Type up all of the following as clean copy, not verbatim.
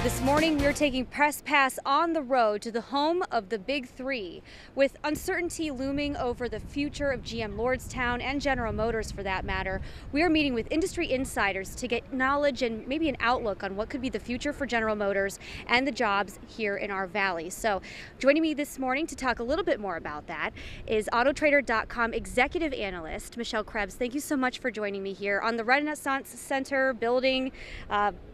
This morning, we're taking Press Pass on the road to the home of the Big Three. With uncertainty looming over the future of GM Lordstown and General Motors for that matter, we are meeting with industry insiders to get knowledge and maybe an outlook on what could be the future for General Motors and the jobs here in our valley. So joining me this morning to talk a little bit more about that is Autotrader.com executive analyst Michelle Krebs. Thank you so much for joining me here on the Renaissance Center building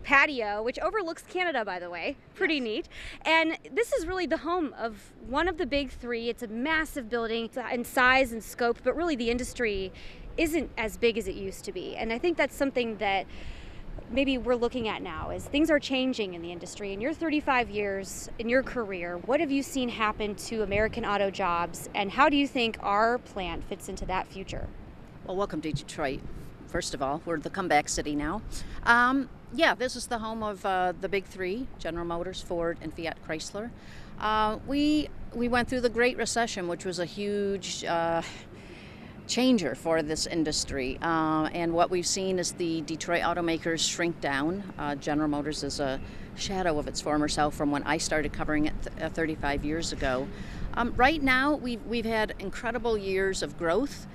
patio, which overlooks Canada, by the way. Pretty neat. And this is really the home of one of the Big Three. It's a massive building in size and scope, but really the industry isn't as big as it used to be. And I think that's something that maybe we're looking at now is things are changing in the industry. In your 35 years in your career, what have you seen happen to American auto jobs, and how do you think our plant fits into that future? Well, welcome to Detroit. First of all, we're the comeback city now. Yeah, this is the home of the Big Three, General Motors, Ford, and Fiat Chrysler. We went through the Great Recession, which was a huge changer for this industry. And what we've seen is the Detroit automakers shrink down. General Motors is a shadow of its former self from when I started covering it 35 years ago. Right now, we've had incredible years of growth.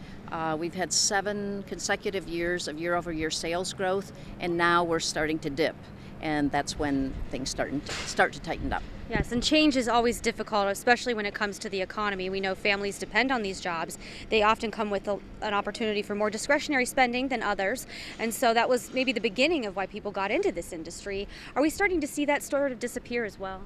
We've had 7 consecutive years of year-over-year sales growth, and now we're starting to dip, and that's when things start to tighten up. Yes, and change is always difficult, especially when it comes to the economy. We know families depend on these jobs. They often come with an opportunity for more discretionary spending than others, and so that was maybe the beginning of why people got into this industry. Are we starting to see that sort of disappear as well?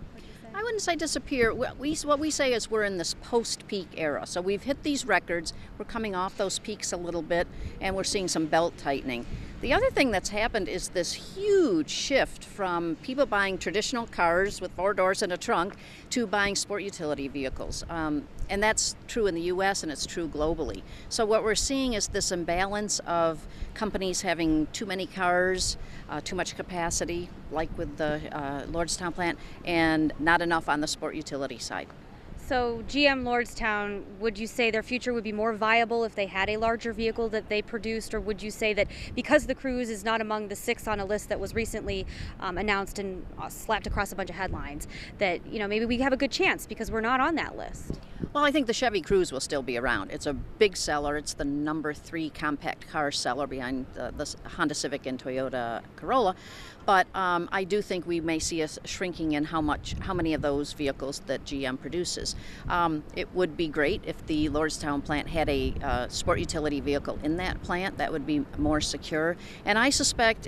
I wouldn't say disappear. What we say is we're in this post-peak era. So we've hit these records. We're coming off those peaks a little bit, and we're seeing some belt tightening. The other thing that's happened is this huge shift from people buying traditional cars with 4 doors and a trunk to buying sport utility vehicles. And that's true in the U.S. and it's true globally. So what we're seeing is this imbalance of companies having too many cars, too much capacity, like with the Lordstown plant, and not enough on the sport utility side. So GM Lordstown, would you say their future would be more viable if they had a larger vehicle that they produced, or would you say that because the Cruise is not among the 6 on a list that was recently announced and slapped across a bunch of headlines, that maybe we have a good chance because we're not on that list? Well, I think the Chevy Cruze will still be around. It's a big seller. It's the number 3 compact car seller behind the Honda Civic and Toyota Corolla. But I do think we may see us shrinking in how many of those vehicles that GM produces. It would be great if the Lordstown plant had a sport utility vehicle in that plant. That would be more secure. And I suspect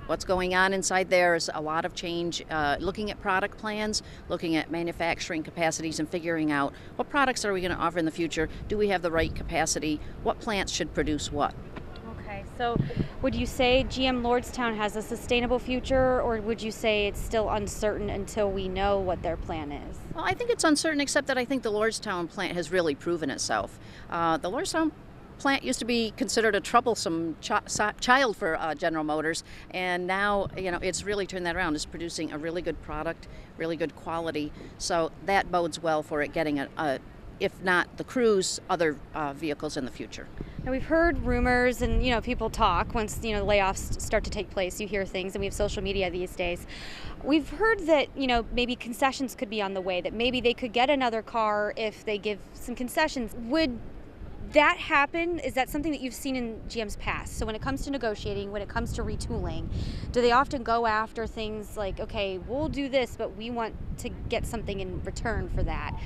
what's going on inside there is a lot of change, looking at product plans, looking at manufacturing capacities, and figuring out what products are we going to offer in the future. Do we have the right capacity? What plants should produce what? Okay, so would you say GM Lordstown has a sustainable future, or would you say it's still uncertain until we know what their plan is? Well, I think it's uncertain, except that I think the Lordstown plant has really proven itself. The Lordstown plant used to be considered a troublesome child for General Motors, and now it's really turned that around. It's producing a really good product, really good quality, so that bodes well for it getting if not the Cruise, other vehicles in the future. Now, we've heard rumors and people talk once layoffs start to take place. You hear things, and we have social media these days. We've heard that maybe concessions could be on the way, that maybe they could get another car if they give some concessions. Would that happen? Is that something that you've seen in GM's past? So when it comes to negotiating, when it comes to retooling, do they often go after things like, okay, we'll do this, but we want to get something in return for that?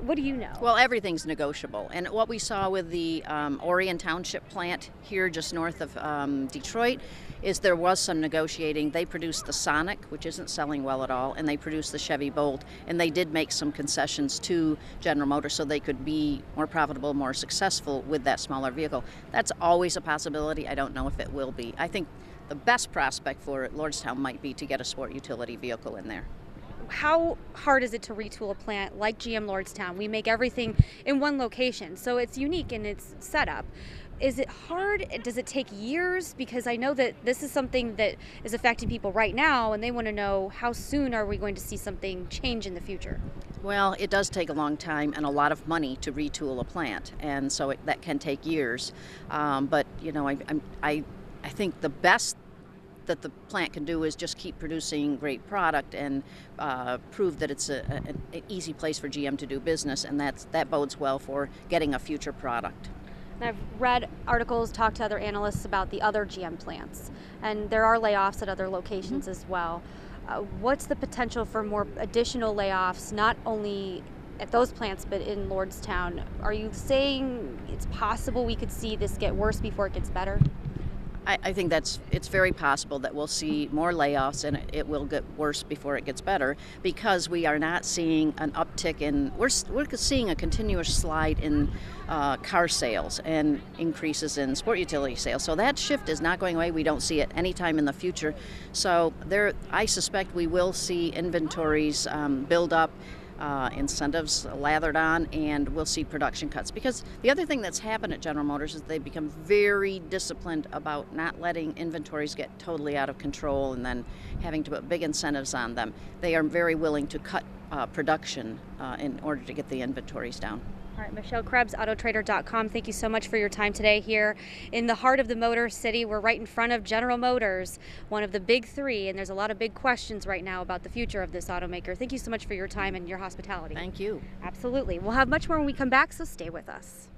What do you know? Well, everything's negotiable. And what we saw with the Orion Township plant here just north of Detroit is there was some negotiating. They produced the Sonic, which isn't selling well at all, and they produced the Chevy Bolt, and they did make some concessions to General Motors so they could be more profitable, more successful with that smaller vehicle. That's always a possibility. I don't know if it will be. I think the best prospect for Lordstown might be to get a sport utility vehicle in there. How hard is it to retool a plant like GM Lordstown? We make everything in one location, so it's unique in its setup. Is it hard? Does it take years? Because I know that this is something that is affecting people right now, and they want to know how soon are we going to see something change in the future? Well, it does take a long time and a lot of money to retool a plant, and so that can take years. But I think the best that the plant can do is just keep producing great product and prove that it's an easy place for GM to do business, and that bodes well for getting a future product. And I've read articles, talked to other analysts about the other GM plants, and there are layoffs at other locations as well. What's the potential for more additional layoffs, not only at those plants but in Lordstown? Are you saying it's possible we could see this get worse before it gets better? I think it's very possible that we'll see more layoffs and it will get worse before it gets better, because we are not seeing an uptick in, we're seeing a continuous slide in car sales and increases in sport utility sales. So that shift is not going away. We don't see it anytime in the future. So I suspect we will see inventories build up, incentives lathered on, and we'll see production cuts. Because the other thing that's happened at General Motors is they've become very disciplined about not letting inventories get totally out of control and then having to put big incentives on them. They are very willing to cut production in order to get the inventories down. All right, Michelle Krebs, Autotrader.com. Thank you so much for your time today here in the heart of the Motor City. We're right in front of General Motors, one of the big three, and there's a lot of big questions right now about the future of this automaker. Thank you so much for your time and your hospitality. Thank you. Absolutely. We'll have much more when we come back, so stay with us.